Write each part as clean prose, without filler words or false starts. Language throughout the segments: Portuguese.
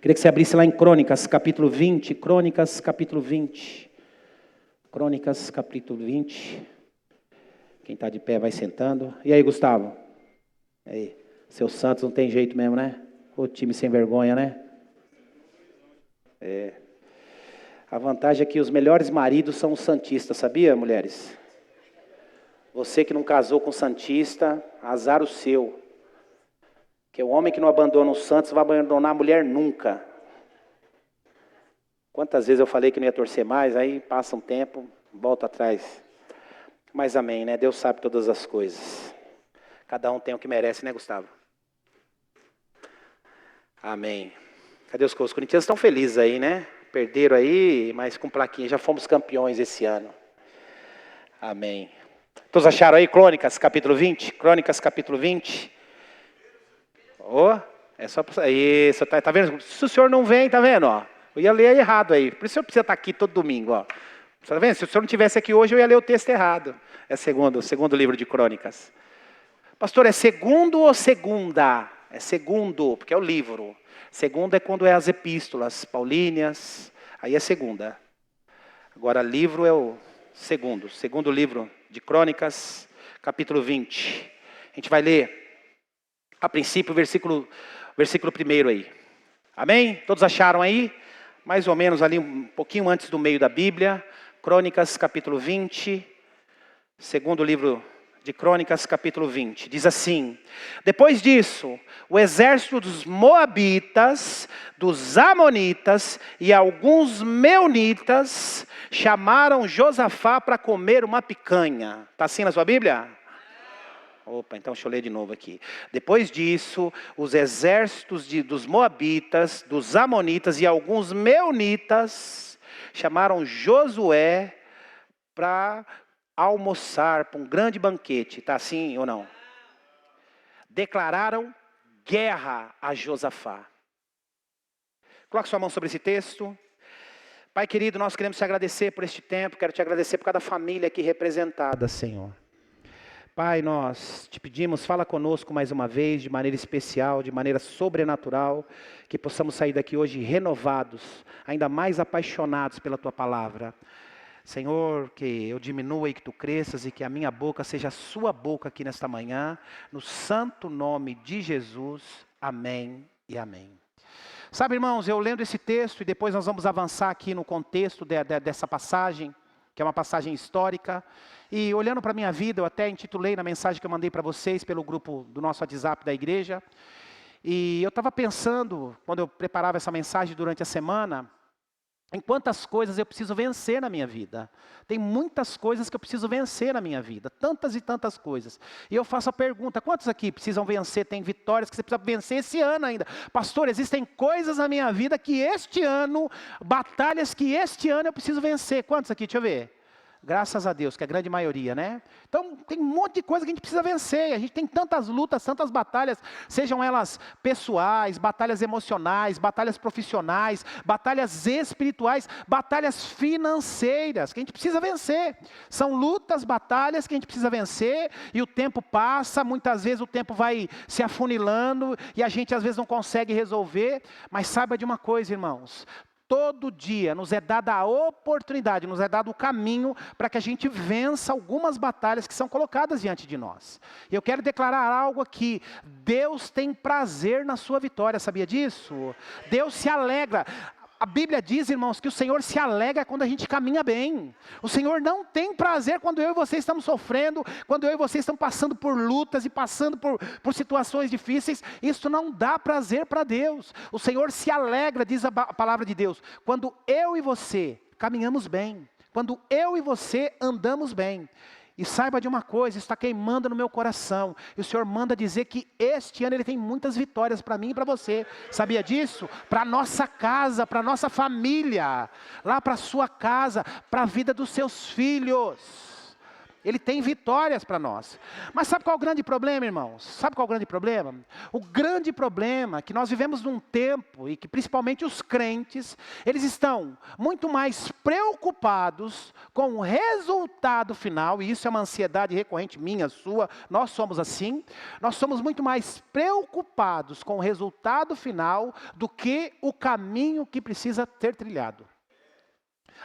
Queria que você abrisse lá em Crônicas, capítulo 20. Crônicas, capítulo 20. Crônicas, capítulo 20. Quem está de pé vai sentando. E aí, Gustavo? E aí? Seu Santos não tem jeito mesmo, né? O time sem vergonha, né? A vantagem é que os melhores maridos são os santistas, sabia, mulheres? Você que não casou com santista, azar o seu. Que o homem que não abandona os santos vai abandonar a mulher nunca. Quantas vezes eu falei que não ia torcer mais, aí passa um tempo, volta atrás. Mas amém, né? Deus sabe todas as coisas. Cada um tem o que merece, né, Gustavo? Amém. Cadê os corintianos? Estão felizes aí, né? Perderam aí, mas com plaquinha. Já fomos campeões esse ano. Amém. Todos acharam aí Crônicas, capítulo 20? Crônicas, capítulo 20. É só para isso, tá vendo? Se o senhor não vem, tá vendo? Ó, eu ia ler errado aí. Por isso o senhor precisa estar aqui todo domingo. Ó. Tá vendo? Se o senhor não estivesse aqui hoje, eu ia ler o texto errado. É segundo livro de Crônicas. Pastor, é segundo ou segunda? É segundo, porque é o livro. Segundo é quando é as epístolas paulíneas, aí é segunda. Agora, livro é o segundo. Segundo livro de Crônicas, capítulo 20. A gente vai ler, a princípio, o versículo 1 aí. Amém? Todos acharam aí? Mais ou menos ali, um pouquinho antes do meio da Bíblia. Crônicas, capítulo 20. Segundo livro de Crônicas, capítulo 20. Diz assim: depois disso, o exército dos Moabitas, dos Amonitas e alguns Meunitas chamaram Josafá para comer uma picanha. Está assim na sua Bíblia? Opa, então deixa eu ler de novo aqui. Depois disso, os exércitos dos Moabitas, dos Amonitas e alguns Meunitas chamaram Josué para almoçar para um grande banquete. Está assim ou não? Declararam guerra a Josafá. Coloque sua mão sobre esse texto. Pai querido, nós queremos te agradecer por este tempo. Quero te agradecer por cada família aqui representada, Senhor. Pai, nós te pedimos, fala conosco mais uma vez, de maneira especial, de maneira sobrenatural, que possamos sair daqui hoje renovados, ainda mais apaixonados pela tua palavra. Senhor, que eu diminua e que tu cresças e que a minha boca seja a sua boca aqui nesta manhã, no santo nome de Jesus, amém e amém. Sabe, irmãos, eu lendo esse texto e depois nós vamos avançar aqui no contexto dessa passagem, que é uma passagem histórica, e olhando para a minha vida, eu até intitulei na mensagem que eu mandei para vocês pelo grupo do nosso WhatsApp da igreja, e eu estava pensando, quando eu preparava essa mensagem durante a semana, em quantas coisas eu preciso vencer na minha vida. Tem muitas coisas que eu preciso vencer na minha vida. Tantas e tantas coisas. E eu faço a pergunta, quantos aqui precisam vencer? Tem vitórias que você precisa vencer esse ano ainda. Pastor, existem coisas na minha vida que este ano, batalhas que este ano eu preciso vencer. Quantos aqui? Deixa eu ver. Graças a Deus, que é a grande maioria, né? Então, tem um monte de coisa que a gente precisa vencer. A gente tem tantas lutas, tantas batalhas, sejam elas pessoais, batalhas emocionais, batalhas profissionais, batalhas espirituais, batalhas financeiras, que a gente precisa vencer. São lutas, batalhas que a gente precisa vencer, e o tempo passa, muitas vezes o tempo vai se afunilando, e a gente às vezes não consegue resolver, mas saiba de uma coisa, irmãos. Todo dia nos é dada a oportunidade, nos é dado o caminho para que a gente vença algumas batalhas que são colocadas diante de nós. E eu quero declarar algo aqui. Deus tem prazer na sua vitória, sabia disso? Deus se alegra. A Bíblia diz, irmãos, que o Senhor se alegra quando a gente caminha bem. O Senhor não tem prazer quando eu e você estamos sofrendo, quando eu e você estamos passando por lutas e passando por situações difíceis. Isso não dá prazer para Deus. O Senhor se alegra, diz a palavra de Deus, quando eu e você caminhamos bem, quando eu e você andamos bem. E saiba de uma coisa, isso está queimando no meu coração. E o Senhor manda dizer que este ano Ele tem muitas vitórias para mim e para você. Sabia disso? Para a nossa casa, para a nossa família. Lá para a sua casa, para a vida dos seus filhos. Ele tem vitórias para nós. Mas sabe qual é o grande problema, irmãos? Sabe qual é o grande problema? O grande problema é que nós vivemos num tempo e que principalmente os crentes, eles estão muito mais preocupados com o resultado final, e isso é uma ansiedade recorrente minha, sua, nós somos assim. Nós somos muito mais preocupados com o resultado final do que o caminho que precisa ser trilhado.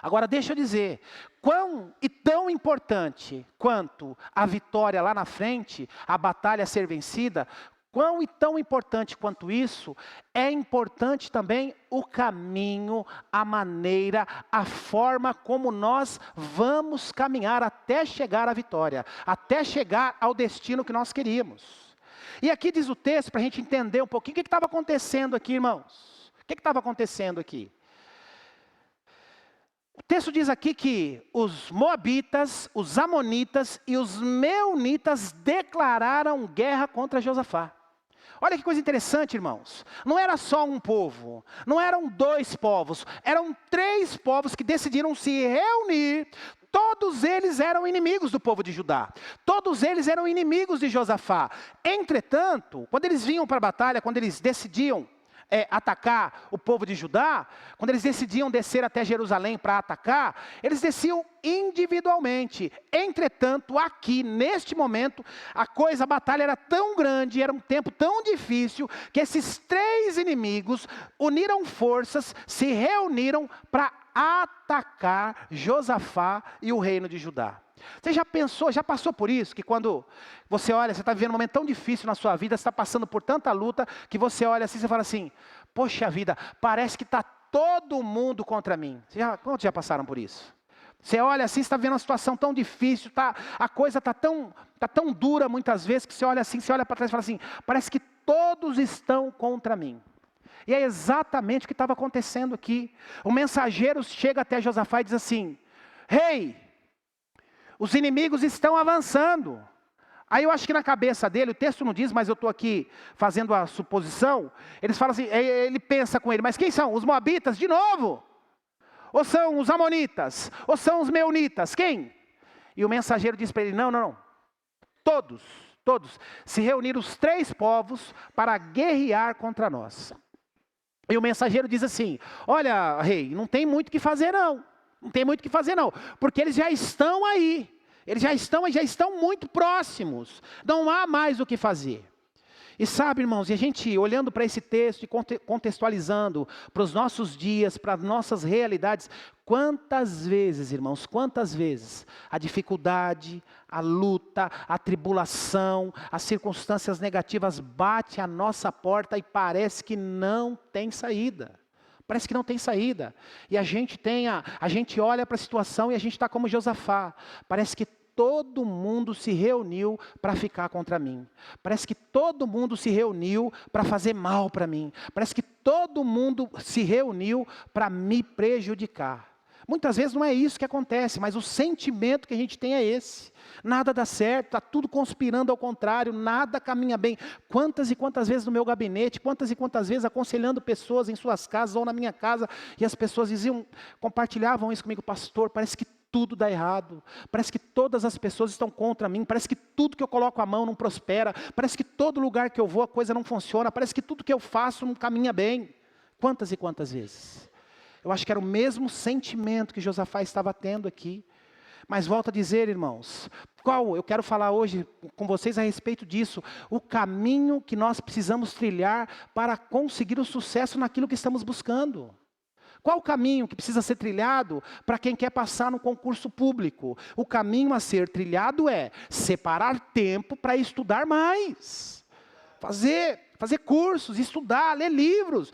Agora deixa eu dizer, quão e tão importante quanto a vitória lá na frente, a batalha a ser vencida, quão e tão importante quanto isso, é importante também o caminho, a maneira, a forma como nós vamos caminhar até chegar à vitória, até chegar ao destino que nós queríamos. E aqui diz o texto, para a gente entender um pouquinho, o que estava acontecendo aqui, irmãos? O que estava acontecendo aqui? O texto diz aqui que os moabitas, os amonitas e os meunitas declararam guerra contra Josafá. Olha que coisa interessante, irmãos. Não era só um povo, não eram 2 povos, eram 3 povos que decidiram se reunir. Todos eles eram inimigos do povo de Judá. Todos eles eram inimigos de Josafá. Entretanto, quando eles vinham para a batalha, quando eles decidiam atacar o povo de Judá, quando eles decidiam descer até Jerusalém para atacar, eles desciam individualmente. Entretanto, aqui, neste momento, a batalha era tão grande, era um tempo tão difícil, que esses 3 inimigos uniram forças, se reuniram para atacar Josafá e o reino de Judá. Você já pensou, já passou por isso? Que quando você olha, você está vivendo um momento tão difícil na sua vida, você está passando por tanta luta, que você olha assim e fala assim, poxa vida, parece que está todo mundo contra mim. Quantos já passaram por isso? Você olha assim, você está vendo uma situação tão difícil, a coisa está tão dura muitas vezes, que você olha assim, você olha para trás e fala assim, parece que todos estão contra mim. E é exatamente o que estava acontecendo aqui. O mensageiro chega até Josafá e diz assim, Rei, os inimigos estão avançando. Aí eu acho que na cabeça dele, o texto não diz, mas eu estou aqui fazendo a suposição. Eles falam assim, ele pensa com ele, mas quem são? Os moabitas de novo? Ou são os amonitas? Ou são os meunitas? Quem? E o mensageiro diz para ele, não. Todos se reuniram os 3 povos para guerrear contra nós. E o mensageiro diz assim, olha rei, não tem muito o que fazer não. Não tem muito o que fazer não, porque eles já estão aí, eles já estão muito próximos, não há mais o que fazer. E sabe, irmãos, e a gente olhando para esse texto e contextualizando para os nossos dias, para as nossas realidades, quantas vezes, irmãos, quantas vezes a dificuldade, a luta, a tribulação, as circunstâncias negativas bate à nossa porta e parece que não tem saída. Parece que não tem saída. E a gente olha para a situação e a gente está como Josafá. Parece que todo mundo se reuniu para ficar contra mim. Parece que todo mundo se reuniu para fazer mal para mim. Parece que todo mundo se reuniu para me prejudicar. Muitas vezes não é isso que acontece, mas o sentimento que a gente tem é esse. Nada dá certo, está tudo conspirando ao contrário, nada caminha bem. Quantas e quantas vezes no meu gabinete, quantas e quantas vezes aconselhando pessoas em suas casas ou na minha casa, e as pessoas compartilhavam isso comigo, pastor, parece que tudo dá errado, parece que todas as pessoas estão contra mim, parece que tudo que eu coloco a mão não prospera, parece que todo lugar que eu vou a coisa não funciona, parece que tudo que eu faço não caminha bem. Quantas e quantas vezes? Eu acho que era o mesmo sentimento que Josafá estava tendo aqui. Mas volto a dizer, irmãos, eu quero falar hoje com vocês a respeito disso, o caminho que nós precisamos trilhar para conseguir o sucesso naquilo que estamos buscando. Qual o caminho que precisa ser trilhado para quem quer passar no concurso público? O caminho a ser trilhado é separar tempo para estudar mais, fazer cursos, estudar, ler livros,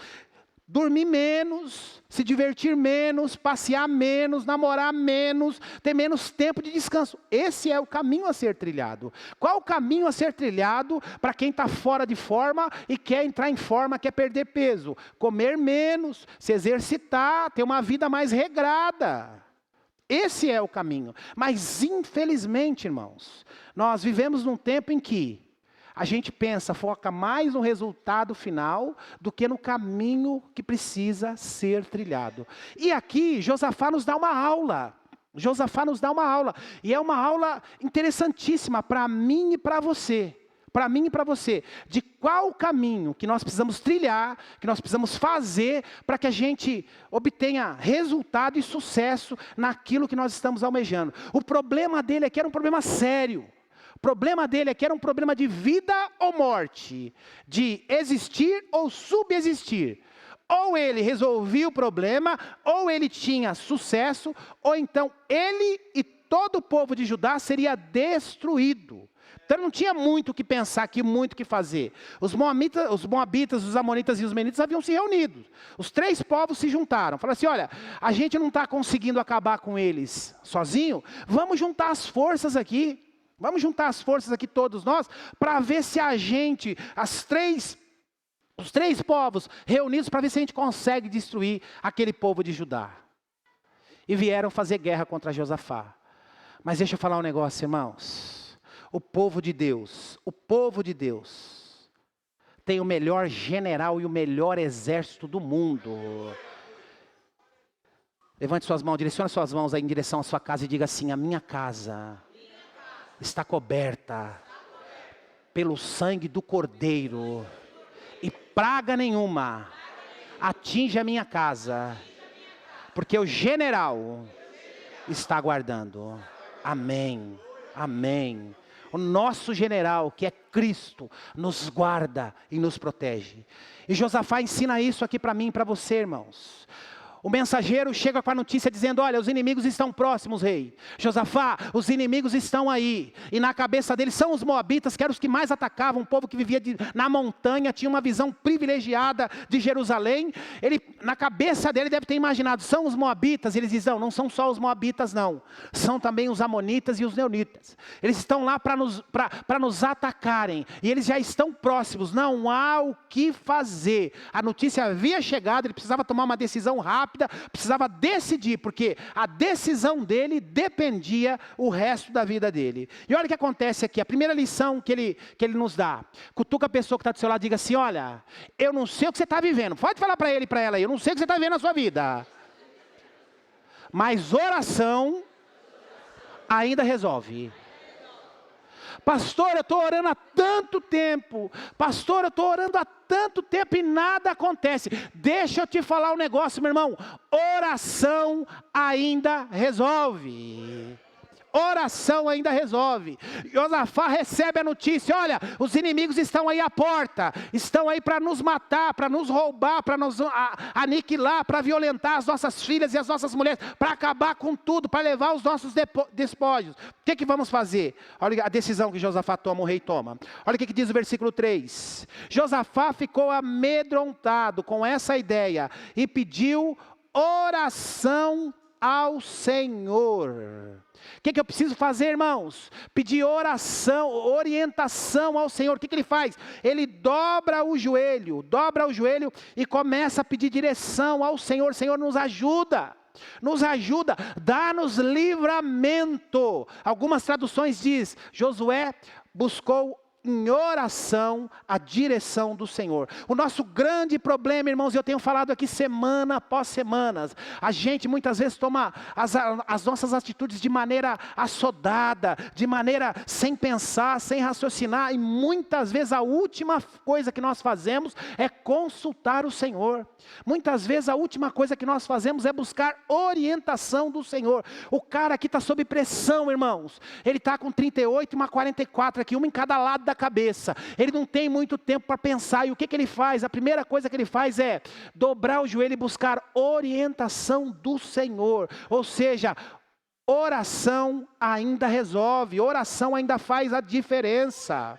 dormir menos, se divertir menos, passear menos, namorar menos, ter menos tempo de descanso. Esse é o caminho a ser trilhado. Qual o caminho a ser trilhado para quem está fora de forma e quer entrar em forma, quer perder peso? Comer menos, se exercitar, ter uma vida mais regrada. Esse é o caminho. Mas infelizmente, irmãos, nós vivemos num tempo em que a gente foca mais no resultado final do que no caminho que precisa ser trilhado. E aqui, Josafá nos dá uma aula. Josafá nos dá uma aula, e é uma aula interessantíssima para mim e para você. Para mim e para você, de qual caminho que nós precisamos trilhar, que nós precisamos fazer para que a gente obtenha resultado e sucesso naquilo que nós estamos almejando. O problema dele é que era um problema sério. O problema dele é que era um problema de vida ou morte, de existir ou subexistir. Ou ele resolvia o problema, ou ele tinha sucesso, ou então ele e todo o povo de Judá seria destruído. Então não tinha muito o que pensar aqui, muito o que fazer. Os moabitas, os amonitas e os menitas haviam se reunido. Os 3 povos se juntaram. Falaram assim, olha, a gente não está conseguindo acabar com eles sozinho. Vamos juntar as forças aqui. Vamos juntar as forças aqui todos nós, para ver se a gente, os 3 povos reunidos, para ver se a gente consegue destruir aquele povo de Judá. E vieram fazer guerra contra Josafá. Mas deixa eu falar um negócio, irmãos. O povo de Deus tem o melhor general e o melhor exército do mundo. Levante suas mãos, direcione suas mãos aí em direção à sua casa e diga assim, a minha casa está coberta pelo sangue do Cordeiro, e praga nenhuma atinge a minha casa, porque o general está guardando. Amém, amém. O nosso general, que é Cristo, nos guarda e nos protege. E Josafá ensina isso aqui para mim e para você, irmãos. O mensageiro chega com a notícia dizendo, olha, os inimigos estão próximos, rei. Josafá, os inimigos estão aí. E na cabeça deles são os moabitas, que eram os que mais atacavam. Um povo que vivia na montanha, tinha uma visão privilegiada de Jerusalém. Na cabeça dele deve ter imaginado, são os moabitas. Eles dizem, não são só os moabitas não. São também os amonitas e os neonitas. Eles estão lá para nos atacarem. E eles já estão próximos, não há o que fazer. A notícia havia chegado, ele precisava tomar uma decisão rápida. Precisava decidir, porque a decisão dele dependia o resto da vida dele. E olha o que acontece aqui, a primeira lição que ele nos dá. Cutuca a pessoa que está do seu lado e diga assim, olha, eu não sei o que você está vivendo. Pode falar para ele e para ela aí, eu não sei o que você está vivendo na sua vida. Mas oração ainda resolve. Pastor, eu estou orando há tanto tempo. Pastor, eu estou orando há tanto tempo e nada acontece. Deixa eu te falar um negócio, meu irmão. Oração ainda resolve. Oração ainda resolve. Josafá recebe a notícia, olha, os inimigos estão aí à porta, estão aí para nos matar, para nos roubar, para nos aniquilar, para violentar as nossas filhas e as nossas mulheres, para acabar com tudo, para levar os nossos despojos. O que vamos fazer? Olha a decisão que Josafá toma, o rei toma. Olha o que diz o versículo 3. Josafá ficou amedrontado com essa ideia e pediu oração ao Senhor. O que eu preciso fazer, irmãos? Pedir oração, orientação ao Senhor. O que ele faz? Ele dobra o joelho e começa a pedir direção ao Senhor. Senhor, nos ajuda, dá-nos livramento. Algumas traduções diz, Josué buscou em oração a direção do Senhor. O nosso grande problema, irmãos, eu tenho falado aqui semana após semana, a gente muitas vezes toma as nossas atitudes de maneira assodada, de maneira sem pensar, sem raciocinar, e muitas vezes a última coisa que nós fazemos é consultar o Senhor. Muitas vezes a última coisa que nós fazemos é buscar orientação do Senhor. O cara aqui está sob pressão, irmãos. Ele está com 38 e uma 44 aqui, uma em cada lado da cabeça. Ele não tem muito tempo para pensar. E o que ele faz? A primeira coisa que ele faz é dobrar o joelho e buscar orientação do Senhor. Ou seja, oração ainda resolve. Oração ainda faz a diferença,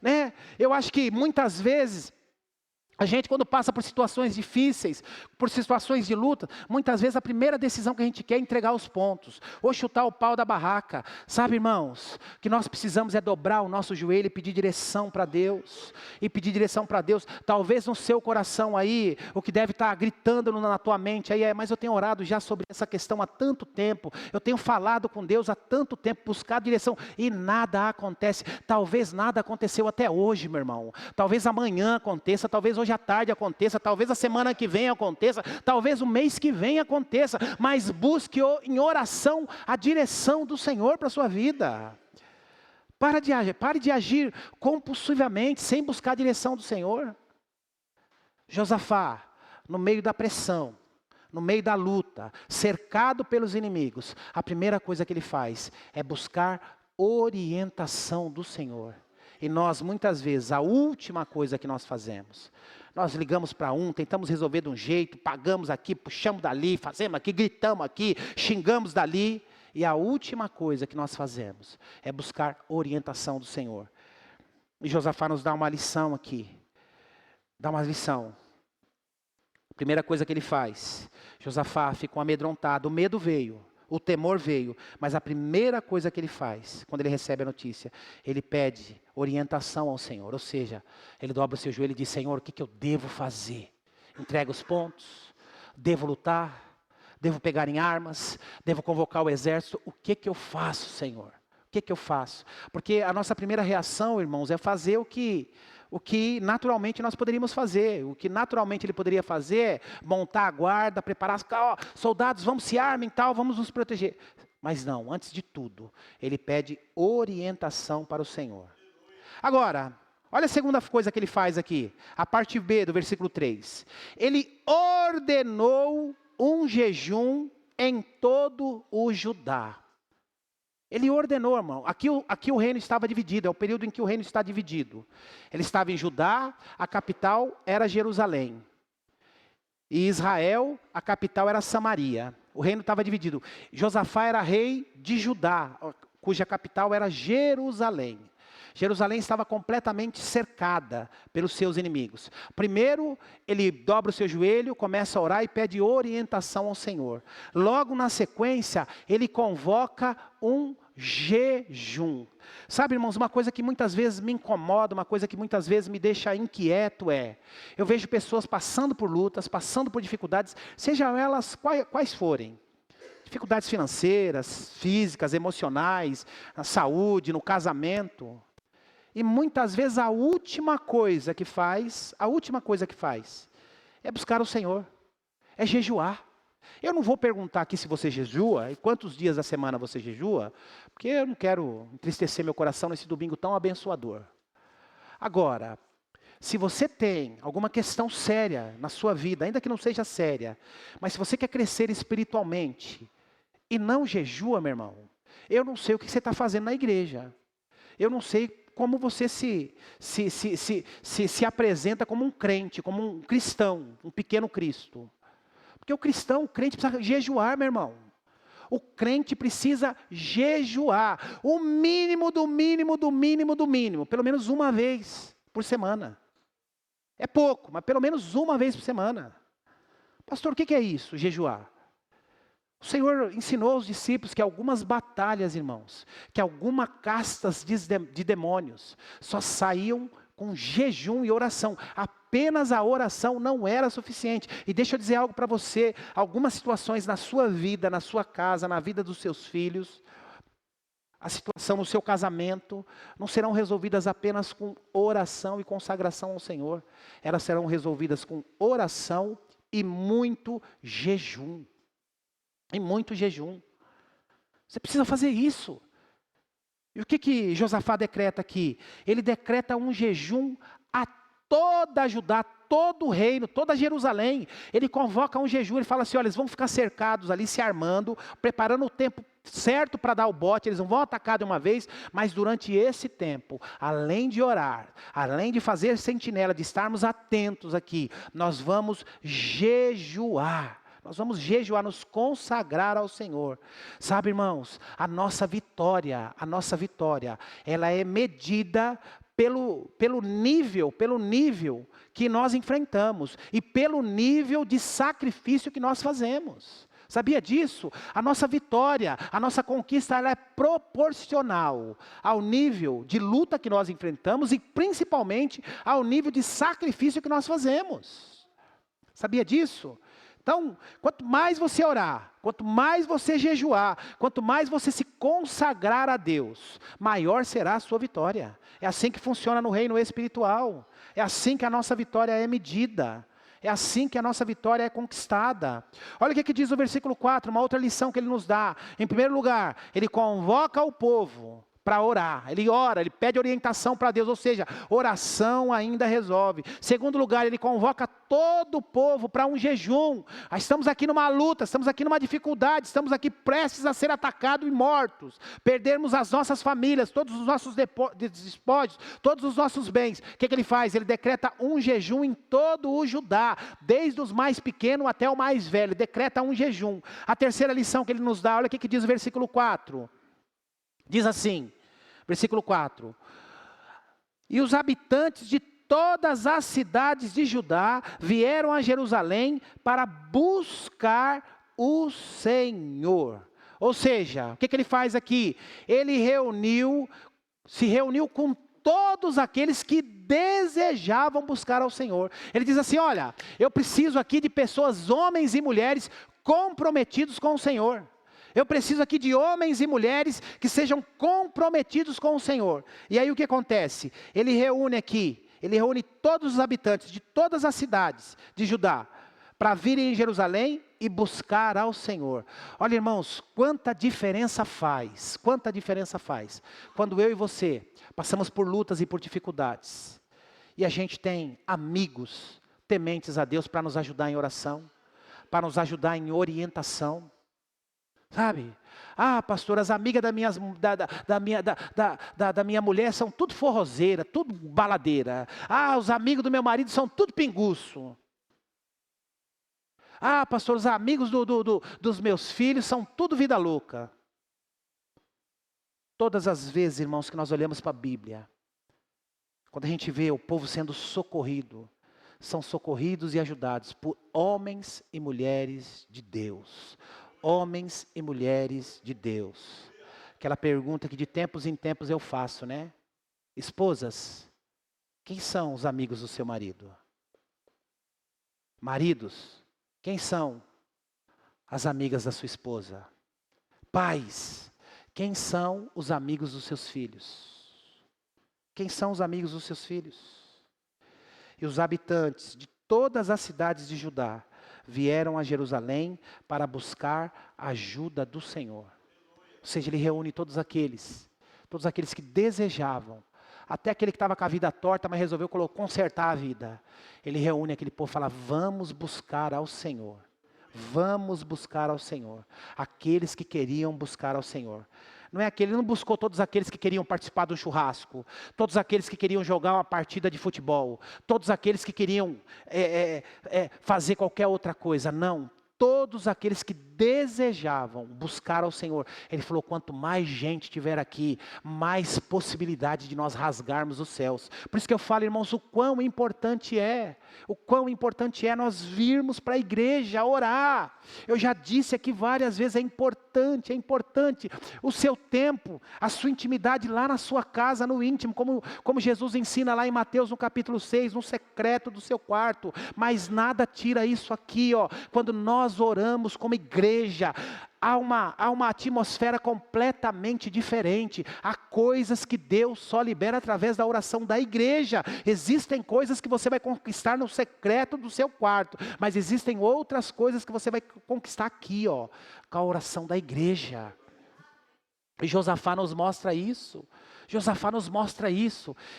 né? Eu acho que muitas vezes a gente, quando passa por situações difíceis, por situações de luta, muitas vezes a primeira decisão que a gente quer é entregar os pontos, ou chutar o pau da barraca. Sabe, irmãos, o que nós precisamos é dobrar o nosso joelho e pedir direção para Deus. E pedir direção para Deus. Talvez no seu coração aí, o que deve estar gritando na tua mente aí é, mas eu tenho orado já sobre essa questão há tanto tempo. Eu tenho falado com Deus há tanto tempo, buscado direção, e nada acontece. Talvez nada aconteceu até hoje, meu irmão. Talvez amanhã aconteça, talvez hoje hoje à tarde aconteça, talvez a semana que vem aconteça, talvez o mês que vem aconteça, mas busque em oração a direção do Senhor para a sua vida. Pare de agir compulsivamente, sem buscar a direção do Senhor. Josafá, no meio da pressão, no meio da luta, cercado pelos inimigos, a primeira coisa que ele faz é buscar orientação do Senhor. E nós, muitas vezes, a última coisa que nós fazemos, nós ligamos para tentamos resolver de um jeito, pagamos aqui, puxamos dali, fazemos aqui, gritamos aqui, xingamos dali. E a última coisa que nós fazemos é buscar orientação do Senhor. E Josafá nos dá uma lição aqui. Dá uma lição. Primeira coisa que ele faz, Josafá ficou amedrontado, o medo veio, o temor veio, mas a primeira coisa que ele faz, quando ele recebe a notícia, ele pede orientação ao Senhor, ou seja, ele dobra o seu joelho e diz: Senhor, o que eu devo fazer? Entrega os pontos, devo lutar, devo pegar em armas, devo convocar o exército, o que eu faço, Senhor? O que eu faço? Porque a nossa primeira reação, irmãos, é fazer o que naturalmente nós poderíamos fazer. O que naturalmente ele poderia fazer é montar a guarda, preparar, soldados, vamos se armem, tal, vamos nos proteger. Mas não, antes de tudo, ele pede orientação para o Senhor. Agora, olha a segunda coisa que ele faz aqui, a parte B do versículo 3. Ele ordenou um jejum em todo o Judá. Ele ordenou, irmão. Aqui o reino estava dividido, é o período em que o reino está dividido. Ele estava em Judá, a capital era Jerusalém. E Israel, a capital era Samaria. O reino estava dividido. Josafá era rei de Judá, cuja capital era Jerusalém. Jerusalém estava completamente cercada pelos seus inimigos. Primeiro, ele dobra o seu joelho, começa a orar e pede orientação ao Senhor. Logo na sequência, ele convoca um jejum. Sabe, irmãos, uma coisa que muitas vezes me incomoda, uma coisa que muitas vezes me deixa inquieto eu vejo pessoas passando por lutas, passando por dificuldades, sejam elas quais forem. Dificuldades financeiras, físicas, emocionais, na saúde, no casamento. E muitas vezes a última coisa que faz é buscar o Senhor, é jejuar. Eu não vou perguntar aqui se você jejua e quantos dias da semana você jejua, porque eu não quero entristecer meu coração nesse domingo tão abençoador. Agora, se você tem alguma questão séria na sua vida, ainda que não seja séria, mas se você quer crescer espiritualmente e não jejua, meu irmão, eu não sei o que você está fazendo na igreja. Eu não sei como você se apresenta como um crente, como um cristão, um pequeno Cristo. Porque o crente precisa jejuar, meu irmão. O crente precisa jejuar. O mínimo do mínimo do mínimo do mínimo. Pelo menos uma vez por semana. É pouco, mas pelo menos uma vez por semana. Pastor, o que é isso, jejuar? O Senhor ensinou aos discípulos que algumas batalhas, irmãos, que algumas castas de demônios só saíam com jejum e oração. Apenas a oração não era suficiente. E deixa eu dizer algo para você, algumas situações na sua vida, na sua casa, na vida dos seus filhos, a situação no seu casamento, não serão resolvidas apenas com oração e consagração ao Senhor. Elas serão resolvidas com oração e muito jejum. E muito jejum. Você precisa fazer isso. E o que Josafá decreta aqui? Ele decreta um jejum a toda Judá, todo o reino, toda Jerusalém. Ele convoca um jejum, ele fala assim, olha, eles vão ficar cercados ali, se armando, preparando o tempo certo para dar o bote, eles não vão atacar de uma vez, mas durante esse tempo, além de orar, além de fazer sentinela, de estarmos atentos aqui, nós vamos jejuar. Nós vamos jejuar, nos consagrar ao Senhor. Sabe, irmãos, a nossa vitória, ela é medida pelo nível que nós enfrentamos e pelo nível de sacrifício que nós fazemos. Sabia disso? A nossa vitória, a nossa conquista, ela é proporcional ao nível de luta que nós enfrentamos e principalmente ao nível de sacrifício que nós fazemos. Sabia disso? Então, quanto mais você orar, quanto mais você jejuar, quanto mais você se consagrar a Deus, maior será a sua vitória. É assim que funciona no reino espiritual. É assim que a nossa vitória é medida. É assim que a nossa vitória é conquistada. Olha o que diz o versículo 4, uma outra lição que ele nos dá. Em primeiro lugar, ele convoca o povo para orar. Ele ora, ele pede orientação para Deus, ou seja, oração ainda resolve. Segundo lugar, ele convoca todo o povo para um jejum. Estamos aqui numa luta, estamos aqui numa dificuldade, estamos aqui prestes a ser atacados e mortos. Perdermos as nossas famílias, todos os nossos despojos, todos os nossos bens. O que ele faz? Ele decreta um jejum em todo o Judá, desde os mais pequenos até o mais velho. Decreta um jejum. A terceira lição que ele nos dá, olha o que diz o versículo 4. Diz assim, versículo 4. E os habitantes de todas as cidades de Judá vieram a Jerusalém para buscar o Senhor. Ou seja, o que ele faz aqui? Ele se reuniu com todos aqueles que desejavam buscar ao Senhor. Ele diz assim, olha, eu preciso aqui de pessoas, homens e mulheres, comprometidos com o Senhor. Eu preciso aqui de homens e mulheres que sejam comprometidos com o Senhor. E aí o que acontece? Ele reúne todos os habitantes de todas as cidades de Judá, para virem em Jerusalém e buscar ao Senhor. Olha, irmãos, quanta diferença faz, quando eu e você passamos por lutas e por dificuldades, e a gente tem amigos tementes a Deus para nos ajudar em oração, para nos ajudar em orientação. Sabe? Ah, pastor, as amigas da minha mulher são tudo forrozeira, tudo baladeira. Ah, os amigos do meu marido são tudo pinguço. Ah, pastor, os amigos dos meus filhos são tudo vida louca. Todas as vezes, irmãos, que nós olhamos para a Bíblia, quando a gente vê o povo sendo socorrido, são socorridos e ajudados por homens e mulheres de Deus. Homens e mulheres de Deus. Aquela pergunta que de tempos em tempos eu faço, né? Esposas, quem são os amigos do seu marido? Maridos, quem são as amigas da sua esposa? Pais, quem são os amigos dos seus filhos? Quem são os amigos dos seus filhos? E os habitantes de todas as cidades de Judá vieram a Jerusalém para buscar a ajuda do Senhor. Ou seja, ele reúne todos aqueles que desejavam, até aquele que estava com a vida torta, mas resolveu consertar a vida. Ele reúne aquele povo e fala, vamos buscar ao Senhor. Vamos buscar ao Senhor. Aqueles que queriam buscar ao Senhor. Ele não buscou todos aqueles que queriam participar do churrasco, todos aqueles que queriam jogar uma partida de futebol, todos aqueles que queriam fazer qualquer outra coisa. Não, todos aqueles que desejavam buscar ao Senhor. Ele falou, quanto mais gente tiver aqui, mais possibilidade de nós rasgarmos os céus. Por isso que eu falo, irmãos, o quão importante é nós virmos para a igreja orar. Eu já disse aqui várias vezes, é importante o seu tempo, a sua intimidade lá na sua casa, no íntimo, como Jesus ensina lá em Mateus no capítulo 6, no secreto do seu quarto. Mas nada tira isso aqui, quando nós oramos como igreja, há uma atmosfera completamente diferente. Há coisas que Deus só libera através da oração da igreja. Existem coisas que você vai conquistar no secreto do seu quarto, mas existem outras coisas que você vai conquistar aqui, com a oração da igreja. E Josafá nos mostra isso.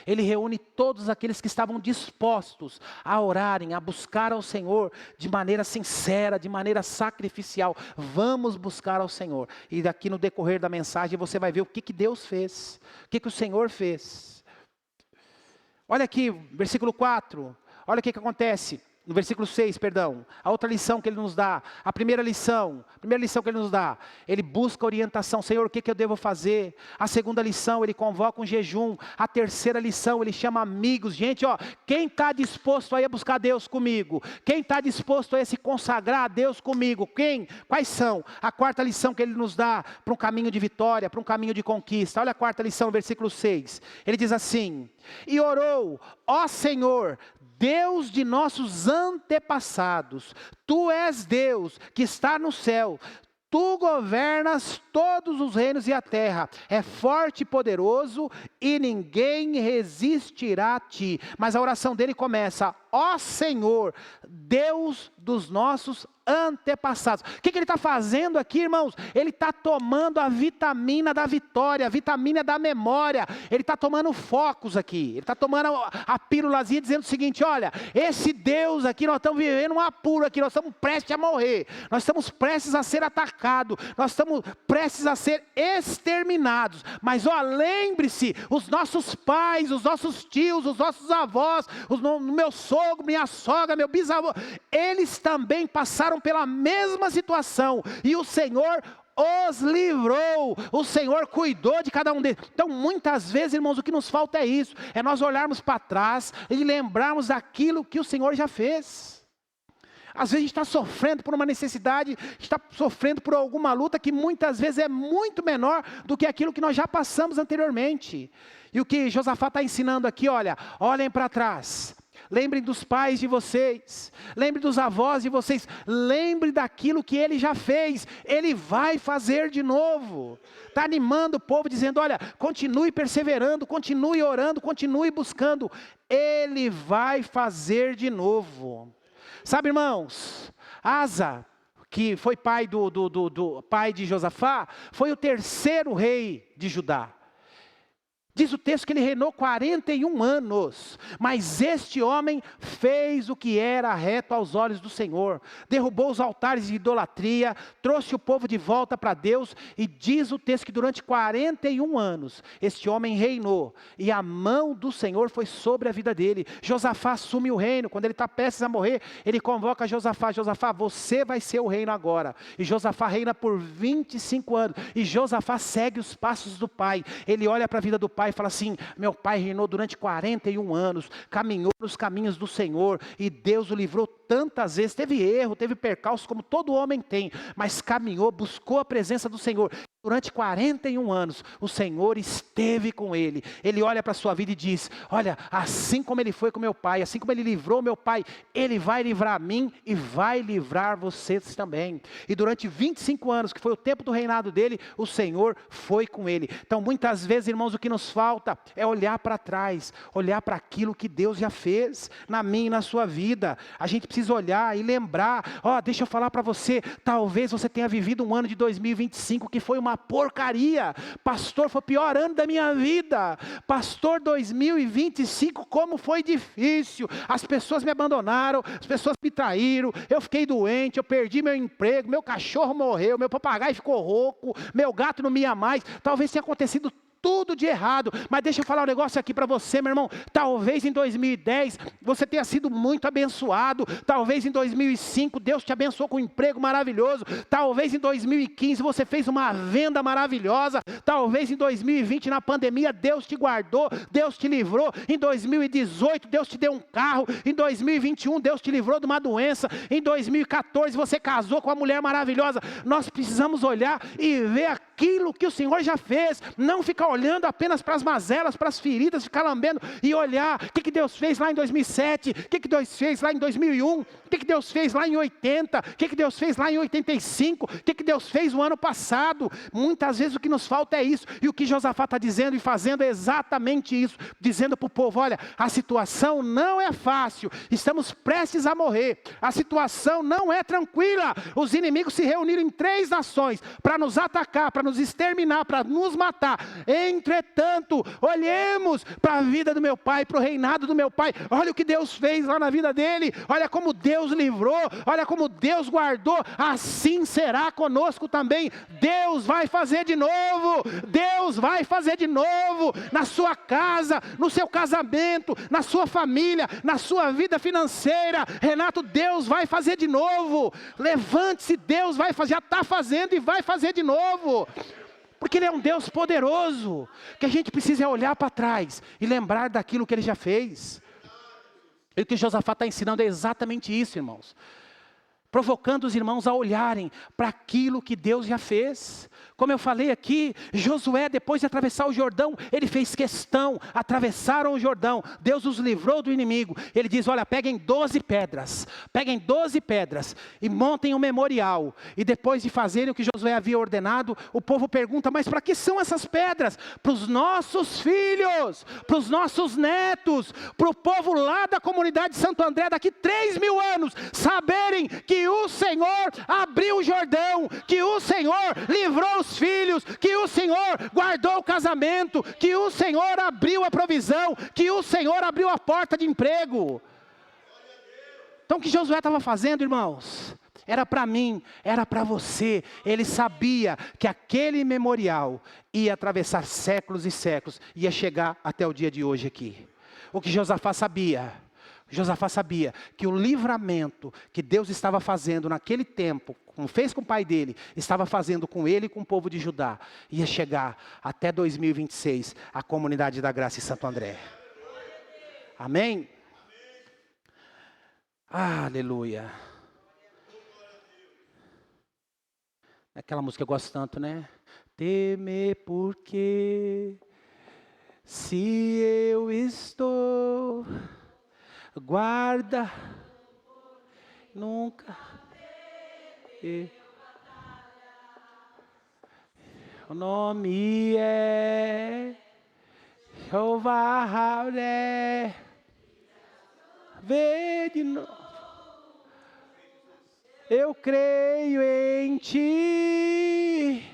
Ele reúne todos aqueles que estavam dispostos a orarem, a buscar ao Senhor de maneira sincera, de maneira sacrificial. Vamos buscar ao Senhor. E daqui no decorrer da mensagem você vai ver o que Deus fez, o que o Senhor fez. Olha aqui, versículo 4, olha o que acontece. No versículo 6, a outra lição que ele nos dá, a primeira lição que ele nos dá, ele busca orientação, Senhor, o que eu devo fazer? A segunda lição, ele convoca um jejum. A terceira lição, ele chama amigos. Gente, quem está disposto a ir buscar Deus comigo? Quem está disposto a se consagrar a Deus comigo? Quais são? A quarta lição que ele nos dá para um caminho de vitória, para um caminho de conquista. Olha a quarta lição, versículo 6, ele diz assim, e orou, ó Senhor, Deus de nossos antepassados, Tu és Deus que está no céu, Tu governas todos os reinos e a terra, é forte e poderoso e ninguém resistirá a Ti. Mas a oração dele começa: ó Senhor, Deus dos nossos antepassados. O que ele está fazendo aqui, irmãos? Ele está tomando a vitamina da vitória, a vitamina da memória. Ele está tomando focos aqui. Ele está tomando a pílulazinha dizendo o seguinte: olha, esse Deus aqui, nós estamos vivendo um apuro aqui, nós estamos prestes a morrer. Nós estamos prestes a ser atacados. Nós estamos prestes a ser exterminados. Mas ó, lembre-se, os nossos pais, os nossos tios, os nossos avós, meu sogro, minha sogra, meu bisavô, eles também passaram pela mesma situação, e o Senhor os livrou, o Senhor cuidou de cada um deles. Então muitas vezes, irmãos, o que nos falta é isso, é nós olharmos para trás e lembrarmos daquilo que o Senhor já fez. Às vezes a gente está sofrendo por uma necessidade, está sofrendo por alguma luta que muitas vezes é muito menor do que aquilo que nós já passamos anteriormente. E o que Josafá está ensinando aqui, olha, olhem para trás. Lembrem dos pais de vocês, lembrem dos avós de vocês, lembrem daquilo que ele já fez, ele vai fazer de novo. Está animando o povo, dizendo: olha, continue perseverando, continue orando, continue buscando, ele vai fazer de novo. Sabe, irmãos, Asa, que foi pai pai de Josafá, foi o terceiro rei de Judá. Diz o texto que ele reinou 41 anos, mas este homem fez o que era reto aos olhos do Senhor, derrubou os altares de idolatria, trouxe o povo de volta para Deus, e diz o texto que durante 41 anos, este homem reinou, e a mão do Senhor foi sobre a vida dele. Josafá assume o reino, quando ele está prestes a morrer, ele convoca Josafá: Josafá, você vai ser o reino agora. E Josafá reina por 25 anos, e Josafá segue os passos do pai. Ele olha para a vida do pai e fala assim: meu pai reinou durante 41 anos, caminhou nos caminhos do Senhor, e Deus o livrou tantas vezes, teve erro, teve percalço como todo homem tem, mas caminhou, buscou a presença do Senhor. Durante 41 anos, o Senhor esteve com ele. Ele olha para a sua vida e diz: olha, assim como ele foi com meu pai, assim como ele livrou meu pai, ele vai livrar a mim e vai livrar vocês também. E durante 25 anos, que foi o tempo do reinado dele, o Senhor foi com ele. Então muitas vezes, irmãos, o que nos falta é olhar para trás, olhar para aquilo que Deus já fez na minha e na sua vida. A gente precisa olhar e lembrar. Deixa eu falar para você, talvez você tenha vivido um ano de 2025 que foi uma porcaria. Pastor, foi o pior ano da minha vida. Pastor, 2025, como foi difícil. As pessoas me abandonaram, as pessoas me traíram, eu fiquei doente, eu perdi meu emprego, meu cachorro morreu, meu papagaio ficou rouco, meu gato não me ia mais. Talvez tenha acontecido tudo de errado, mas deixa eu falar um negócio aqui para você, meu irmão. Talvez em 2010 você tenha sido muito abençoado, talvez em 2005 Deus te abençoou com um emprego maravilhoso, talvez em 2015 você fez uma venda maravilhosa, talvez em 2020 na pandemia Deus te guardou, Deus te livrou, em 2018 Deus te deu um carro, em 2021 Deus te livrou de uma doença, em 2014 você casou com uma mulher maravilhosa. Nós precisamos olhar e ver aquilo que o Senhor já fez, não ficar olhando apenas para as mazelas, para as feridas, ficar lambendo e olhar o que Deus fez lá em 2007, o que Deus fez lá em 2001, o que Deus fez lá em 80, o que Deus fez lá em 85, o que Deus fez no ano passado. Muitas vezes o que nos falta é isso, e o que Josafá está dizendo e fazendo é exatamente isso, dizendo para o povo: olha, a situação não é fácil, estamos prestes a morrer, a situação não é tranquila, os inimigos se reuniram em 3 nações para nos atacar, para nos exterminar, para nos matar. Entretanto, olhemos para a vida do meu pai, para o reinado do meu pai. Olha o que Deus fez lá na vida dele, olha como Deus livrou, olha como Deus guardou. Assim será conosco também. Deus vai fazer de novo, Deus vai fazer de novo, na sua casa, no seu casamento, na sua família, na sua vida financeira. Renato, Deus vai fazer de novo. Levante-se, Deus vai fazer, já está fazendo e vai fazer de novo. Porque Ele é um Deus poderoso, que a gente precisa olhar para trás e lembrar daquilo que Ele já fez. E o que Josafá está ensinando é exatamente isso, irmãos. provocando os irmãos a olharem para aquilo que Deus já fez. Como eu falei aqui, Josué, depois de atravessar o Jordão, ele fez questão, atravessaram o Jordão, Deus os livrou do inimigo. Ele diz, olha, peguem 12 pedras e montem um memorial. E depois de fazerem o que Josué havia ordenado, o povo pergunta, mas para que são essas pedras? Para os nossos filhos, para os nossos netos, para o povo lá da comunidade de Santo André, daqui 3.000 anos, saberem que o Senhor abriu o Jordão, que o Senhor livrou os filhos, que o Senhor guardou o casamento, que o Senhor abriu a provisão, que o Senhor abriu a porta de emprego. Então o que Josué estava fazendo, irmãos, era para mim, era para você. Ele sabia que aquele memorial ia atravessar séculos e séculos, ia chegar até o dia de hoje aqui. O que Josafá sabia que o livramento que Deus estava fazendo naquele tempo, como fez com o pai dele, estava fazendo com ele e com o povo de Judá, ia chegar até 2026, a comunidade da graça em Santo André. Amém? Aleluia. Aquela música eu gosto tanto, né? Temer porque se eu estou, guarda, nunca. O nome é Jeová Rauré. Vê de novo. Eu creio em ti,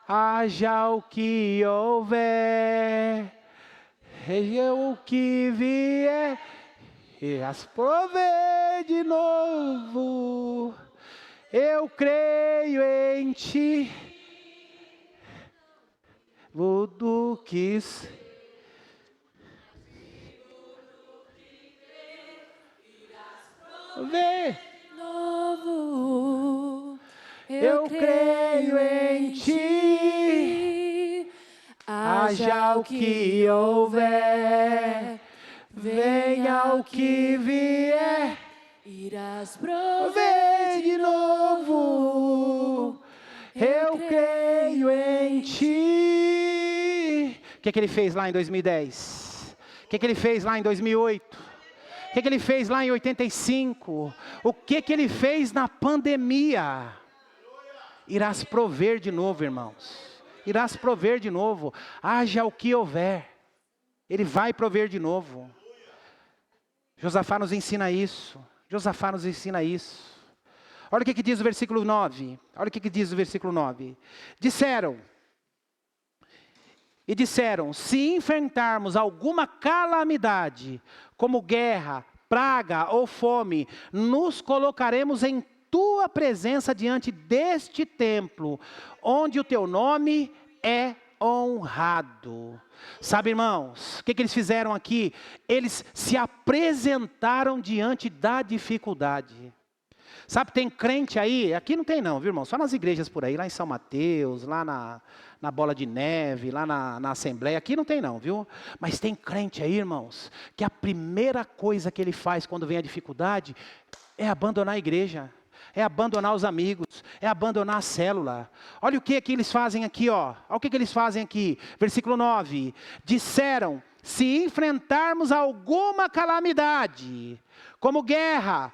haja o que houver, o que vier, e as provê de novo. Eu creio em ti, tudo quis. Vê. Novo, Eu creio em ti, haja o que houver, venha o que vier, irás prover de novo. Eu creio em ti. O que ele fez lá em 2010? O que ele fez lá em 2008? O que ele fez lá em 85? O que ele fez na pandemia? Irás prover de novo, irmãos. Irás prover de novo. Haja o que houver. Ele vai prover de novo. Josafá nos ensina isso. Josafá nos ensina isso. Olha o que diz o versículo 9. Olha o que diz o versículo 9. Disseram, se enfrentarmos alguma calamidade, como guerra, praga ou fome, nos colocaremos em tua presença diante deste templo, onde o teu nome é honrado. Sabe, irmãos, o que eles fizeram aqui? Eles se apresentaram diante da dificuldade. Sabe, tem crente aí, aqui não tem não, viu, irmão? Só nas igrejas por aí, lá em São Mateus, lá na Bola de Neve, lá na Assembleia, aqui não tem não, viu? Mas tem crente aí, irmãos, que a primeira coisa que ele faz quando vem a dificuldade é abandonar a igreja, é abandonar os amigos, é abandonar a célula. Olha o que eles fazem aqui, ó. Olha o que eles fazem aqui, versículo 9. Disseram, se enfrentarmos alguma calamidade, como guerra,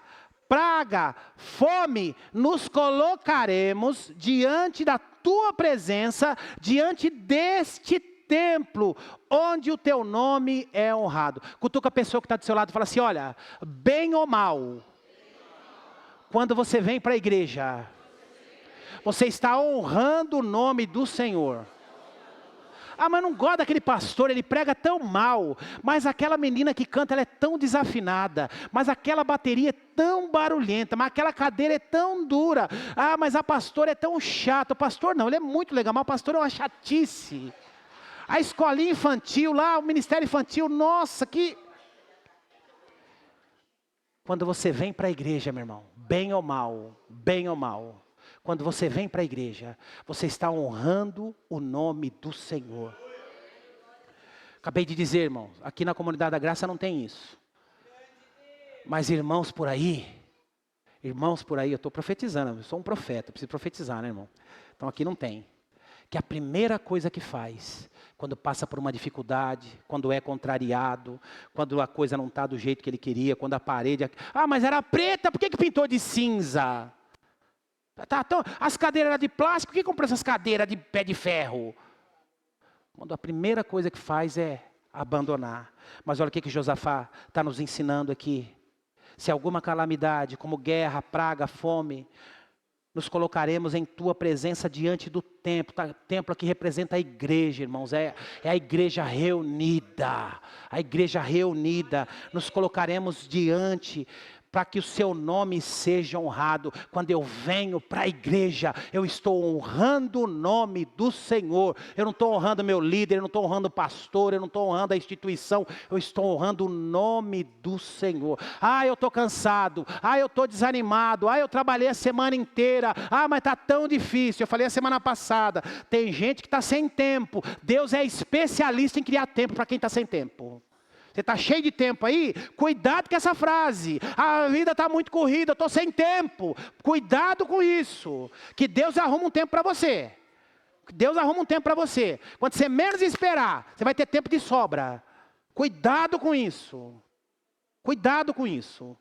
praga, fome, nos colocaremos diante da tua presença, diante deste templo, onde o teu nome é honrado. Cutuca a pessoa que está do seu lado e fala assim, olha, bem ou mal, quando você vem para a igreja, você está honrando o nome do Senhor. Ah, mas eu não gosto daquele pastor, ele prega tão mal. Mas aquela menina que canta, ela é tão desafinada. Mas aquela bateria é tão barulhenta. Mas aquela cadeira é tão dura. Ah, mas a pastora é tão chata. O pastor não, ele é muito legal, mas o pastor é uma chatice. A escolinha infantil lá, o ministério infantil, nossa, que... Quando você vem para a igreja, meu irmão, bem ou mal, quando você vem para a igreja, você está honrando o nome do Senhor. Acabei de dizer, irmãos, aqui na comunidade da graça não tem isso. Mas irmãos por aí, Irmãos por aí, eu estou profetizando, eu sou um profeta, eu preciso profetizar, né, irmão? Então aqui não tem. Que a primeira coisa que faz, quando passa por uma dificuldade, quando é contrariado, quando a coisa não está do jeito que ele queria, quando a parede... mas era preta, por que pintou de cinza? Então, as cadeiras eram de plástico, por que comprou essas cadeiras de pé de ferro? Quando a primeira coisa que faz é abandonar. Mas olha o que Josafá está nos ensinando aqui. Se alguma calamidade, como guerra, praga, fome, nos colocaremos em tua presença diante do templo. O templo aqui representa a igreja, irmãos. É a igreja reunida. A igreja reunida. Nos colocaremos diante para que o seu nome seja honrado. Quando eu venho para a igreja, eu estou honrando o nome do Senhor. Eu não estou honrando meu líder, eu não estou honrando o pastor, eu não estou honrando a instituição. Eu estou honrando o nome do Senhor. Eu estou cansado. Eu estou desanimado. Eu trabalhei a semana inteira. Mas está tão difícil. Eu falei a semana passada. Tem gente que está sem tempo. Deus é especialista em criar tempo para quem está sem tempo. Você está cheio de tempo aí? Cuidado com essa frase. A vida está muito corrida, eu estou sem tempo. Cuidado com isso. Que Deus arruma um tempo para você. Deus arruma um tempo para você. Quando você menos esperar, você vai ter tempo de sobra. Cuidado com isso. Cuidado com isso.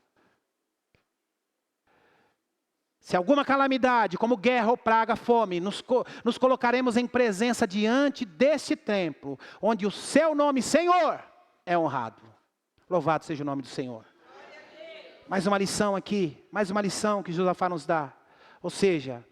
Se alguma calamidade, como guerra ou praga, fome, nos colocaremos em presença diante deste templo, onde o seu nome, Senhor, é honrado. Louvado seja o nome do Senhor. Mais uma lição aqui, mais uma lição que Josafá nos dá. Ou seja,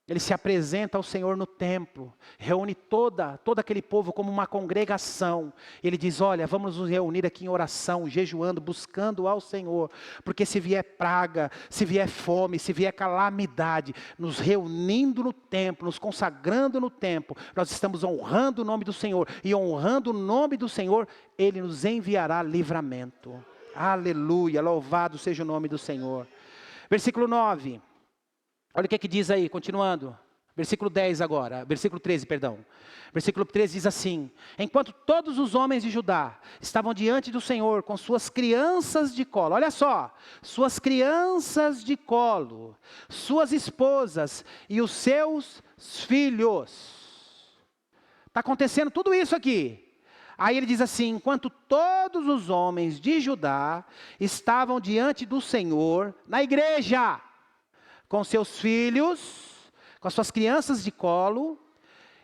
ele se apresenta ao Senhor no templo, reúne todo aquele povo como uma congregação. Ele diz, olha, vamos nos reunir aqui em oração, jejuando, buscando ao Senhor. Porque se vier praga, se vier fome, se vier calamidade, nos reunindo no templo, nos consagrando no templo, nós estamos honrando o nome do Senhor. E honrando o nome do Senhor, Ele nos enviará livramento. Aleluia, louvado seja o nome do Senhor. Versículo 9. Olha o que diz aí, continuando. Versículo 10 agora, versículo 13, perdão. Versículo 13 diz assim: enquanto todos os homens de Judá estavam diante do Senhor com suas crianças de colo, olha só, suas crianças de colo, suas esposas e os seus filhos. Está acontecendo tudo isso aqui. Aí ele diz assim, enquanto todos os homens de Judá estavam diante do Senhor, na igreja, com seus filhos, com as suas crianças de colo,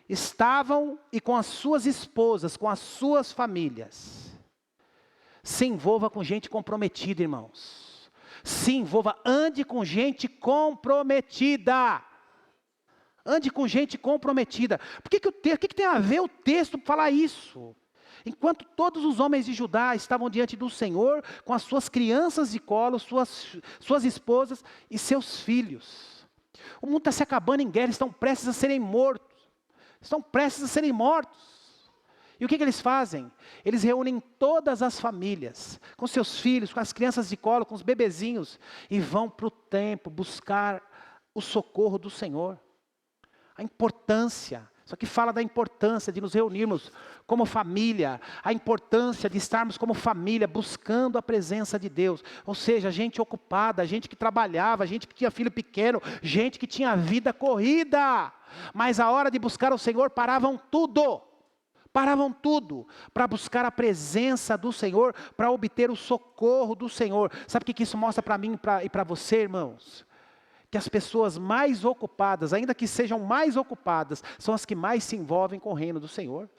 estavam e com as suas esposas, com as suas famílias. Se envolva com gente comprometida, irmãos. Se envolva, ande com gente comprometida. Ande com gente comprometida. Por que tem a ver o texto para falar isso? Enquanto todos os homens de Judá estavam diante do Senhor, com as suas crianças de colo, suas esposas e seus filhos. O mundo está se acabando em guerra, estão prestes a serem mortos. Estão prestes a serem mortos. E o que eles fazem? Eles reúnem todas as famílias, com seus filhos, com as crianças de colo, com os bebezinhos, e vão para o templo buscar o socorro do Senhor. A importância. Isso aqui fala da importância de nos reunirmos como família, a importância de estarmos como família buscando a presença de Deus. Ou seja, gente ocupada, gente que trabalhava, gente que tinha filho pequeno, gente que tinha vida corrida. Mas a hora de buscar o Senhor paravam tudo para buscar a presença do Senhor, para obter o socorro do Senhor. Sabe o que isso mostra para mim e para você, irmãos? Que as pessoas mais ocupadas, ainda que sejam mais ocupadas, são as que mais se envolvem com o reino do Senhor.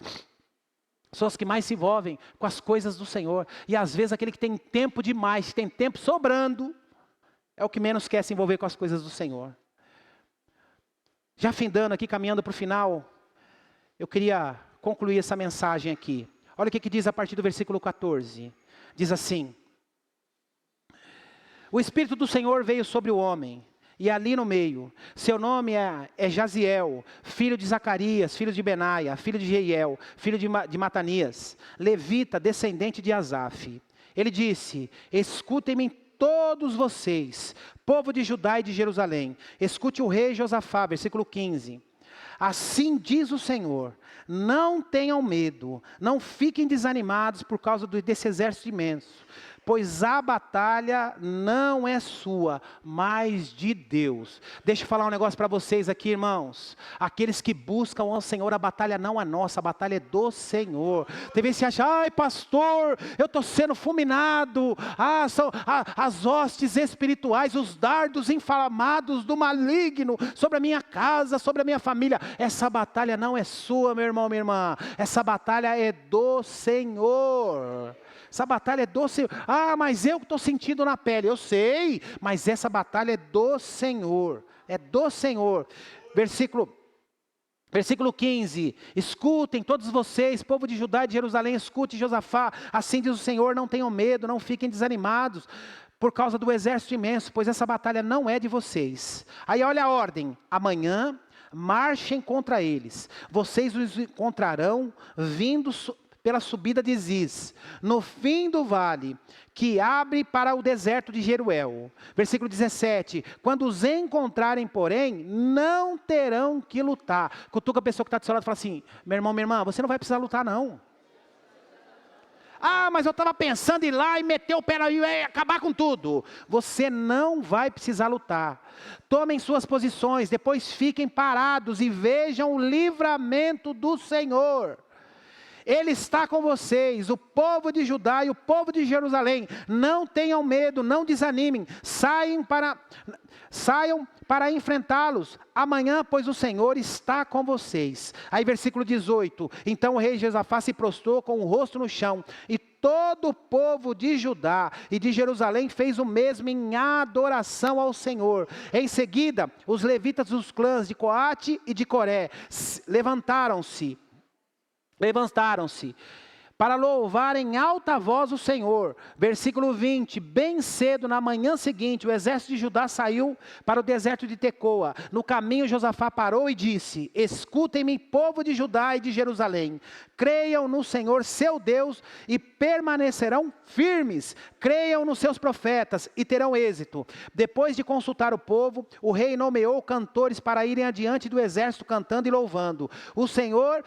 São as que mais se envolvem com as coisas do Senhor. E às vezes aquele que tem tempo demais, tem tempo sobrando, é o que menos quer se envolver com as coisas do Senhor. Já findando aqui, caminhando para o final, eu queria concluir essa mensagem aqui. Olha o que diz a partir do versículo 14. Diz assim: o Espírito do Senhor veio sobre o homem, e ali no meio, seu nome é Jaziel, filho de Zacarias, filho de Benaia, filho de Jeiel, filho de Matanias, levita, descendente de Asaf. Ele disse: escutem-me todos vocês, povo de Judá e de Jerusalém, escute o rei Josafá, versículo 15. Assim diz o Senhor, não tenham medo, não fiquem desanimados por causa desse exército imenso, pois a batalha não é sua, mas de Deus. Deixa eu falar um negócio para vocês aqui, irmãos. Aqueles que buscam ao Senhor, a batalha não é nossa, a batalha é do Senhor. Tem vezes que você acha, ai pastor, eu estou sendo fulminado, são as hostes espirituais, os dardos inflamados do maligno sobre a minha casa, sobre a minha família. Essa batalha não é sua, meu irmão, minha irmã, essa batalha é do Senhor. Essa batalha é do Senhor. Mas eu que estou sentindo na pele. Eu sei, mas essa batalha é do Senhor. É do Senhor. Versículo 15, escutem todos vocês, povo de Judá e de Jerusalém, escute Josafá, assim diz o Senhor, não tenham medo, não fiquem desanimados, por causa do exército imenso, pois essa batalha não é de vocês. Aí olha a ordem, amanhã marchem contra eles, vocês os encontrarão vindo pela subida de Ziz, no fim do vale, que abre para o deserto de Jeruel. Versículo 17, quando os encontrarem, porém, não terão que lutar. Cutuca a pessoa que está do seu lado e fala assim, meu irmão, minha irmã, você não vai precisar lutar não. Mas eu estava pensando em ir lá e meter o pé e acabar com tudo. Você não vai precisar lutar. Tomem suas posições, depois fiquem parados e vejam o livramento do Senhor. Ele está com vocês, o povo de Judá e o povo de Jerusalém. Não tenham medo, não desanimem. Saiam para enfrentá-los. Amanhã, pois o Senhor está com vocês. Aí versículo 18. Então o rei Josafá se prostrou com o rosto no chão. E todo o povo de Judá e de Jerusalém fez o mesmo em adoração ao Senhor. Em seguida, os levitas dos clãs de Coate e de Coré levantaram-se para louvar em alta voz o Senhor. Versículo 20, bem cedo na manhã seguinte, o exército de Judá saiu para o deserto de Tecoa. No caminho Josafá parou e disse, escutem-me, povo de Judá e de Jerusalém, creiam no Senhor seu Deus e permanecerão firmes, creiam nos seus profetas e terão êxito. Depois de consultar o povo, o rei nomeou cantores para irem adiante do exército cantando e louvando o Senhor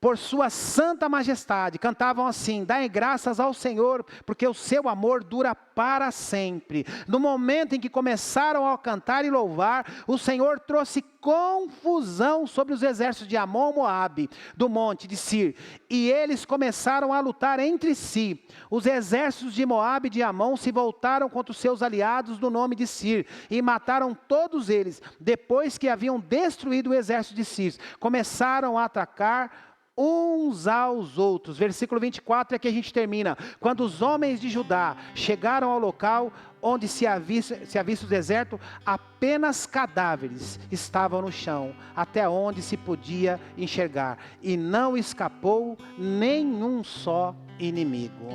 por sua santa majestade. Cantavam assim, dai graças ao Senhor, porque o seu amor dura para sempre. No momento em que começaram a cantar e louvar, o Senhor trouxe confusão sobre os exércitos de Amon e Moabe, do monte de Sir, e eles começaram a lutar entre si. Os exércitos de Moabe e de Amon se voltaram contra os seus aliados do nome de Sir, e mataram todos eles. Depois que haviam destruído o exército de Sir, começaram a atacar uns aos outros. Versículo 24 é que a gente termina. Quando os homens de Judá chegaram ao local onde se havia visto o deserto, apenas cadáveres estavam no chão, até onde se podia enxergar, e não escapou nenhum só inimigo.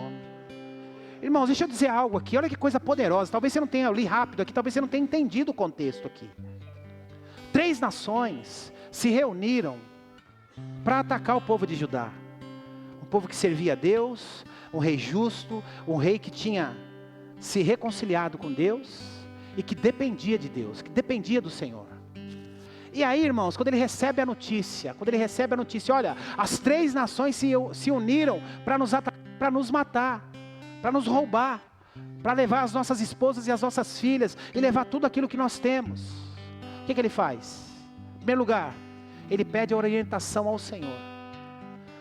Irmãos, deixa eu dizer algo aqui, olha que coisa poderosa. Talvez você não tenha, eu li rápido aqui, talvez você não tenha entendido o contexto aqui. 3 nações se reuniram para atacar o povo de Judá. Um povo que servia a Deus, um rei justo, um rei que tinha se reconciliado com Deus e que dependia de Deus, que dependia do Senhor. E aí, irmãos, quando ele recebe a notícia, olha, as 3 nações se uniram para nos matar, para nos roubar, para levar as nossas esposas e as nossas filhas e levar tudo aquilo que nós temos. O que ele faz? Em primeiro lugar, ele pede a orientação ao Senhor.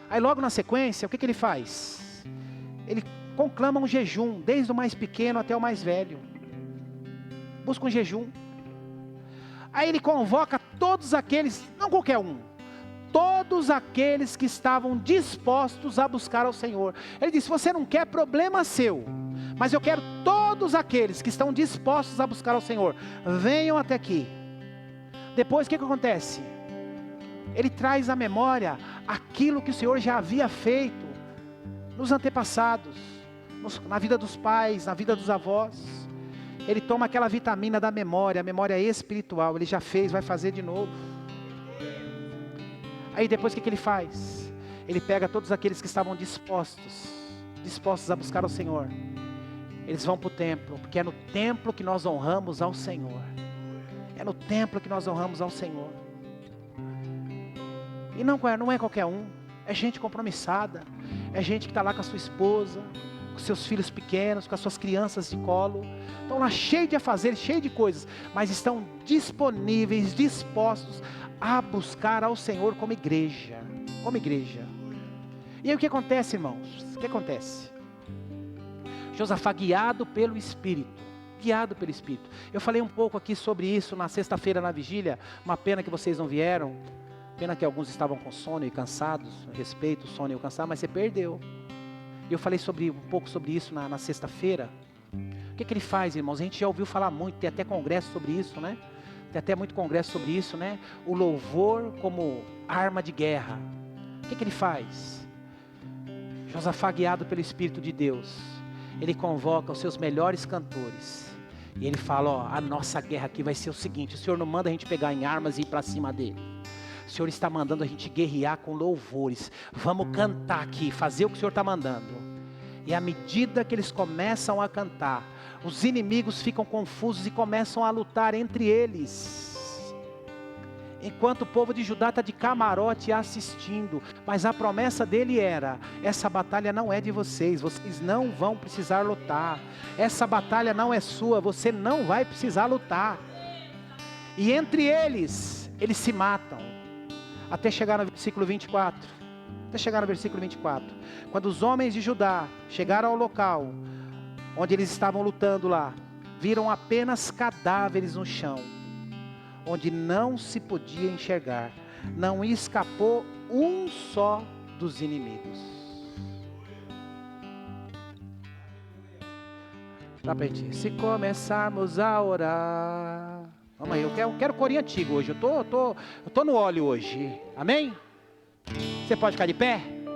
Aí logo na sequência, o que ele faz? Ele conclama um jejum, desde o mais pequeno até o mais velho. Busca um jejum. Aí ele convoca todos aqueles, não qualquer um, todos aqueles que estavam dispostos a buscar ao Senhor. Ele diz, você não quer, problema seu, mas eu quero todos aqueles que estão dispostos a buscar ao Senhor, venham até aqui. Depois o que acontece? Ele traz à memória aquilo que o Senhor já havia feito nos antepassados, na vida dos pais, na vida dos avós. Ele toma aquela vitamina da memória, a memória espiritual. Ele já fez, vai fazer de novo. Aí depois o que ele faz? Ele pega todos aqueles que estavam dispostos a buscar o Senhor. Eles vão para o templo, porque é no templo que nós honramos ao Senhor. É no templo que nós honramos ao Senhor. E não é qualquer um, é gente compromissada, é gente que está lá com a sua esposa, com seus filhos pequenos, com as suas crianças de colo. Estão lá cheios de afazeres, cheios de coisas, mas estão disponíveis, dispostos a buscar ao Senhor como igreja. Como igreja. E aí o que acontece, irmãos? O que acontece? Josafá, guiado pelo Espírito. Guiado pelo Espírito. Eu falei um pouco aqui sobre isso na sexta-feira na vigília. Uma pena que vocês não vieram. Pena que alguns estavam com sono e cansados. Respeito o sono e o cansado, mas você perdeu. Eu falei um pouco sobre isso na sexta-feira. O que ele faz, irmãos? A gente já ouviu falar muito, tem até congresso sobre isso, né? Tem até muito congresso sobre isso, né? O louvor como arma de guerra. O que ele faz? Josafá, guiado pelo Espírito de Deus, ele convoca os seus melhores cantores. E ele fala, ó, a nossa guerra aqui vai ser o seguinte, o Senhor não manda a gente pegar em armas e ir para cima dele. O Senhor está mandando a gente guerrear com louvores. Vamos cantar aqui, fazer o que o Senhor está mandando. E à medida que eles começam a cantar, os inimigos ficam confusos e começam a lutar entre eles. Enquanto o povo de Judá está de camarote assistindo. Mas a promessa dele era, essa batalha não é de vocês, vocês não vão precisar lutar. Essa batalha não é sua, você não vai precisar lutar. E entre eles se matam. Até chegar no versículo 24. Até chegar no versículo 24. Quando os homens de Judá chegaram ao local onde eles estavam lutando lá, viram apenas cadáveres no chão, onde não se podia enxergar. Não escapou um só dos inimigos. Dá pra gente. Se começarmos a orar. Vamos aí, eu quero corinho antigo hoje. Eu tô no óleo hoje. Amém? Você pode ficar de pé?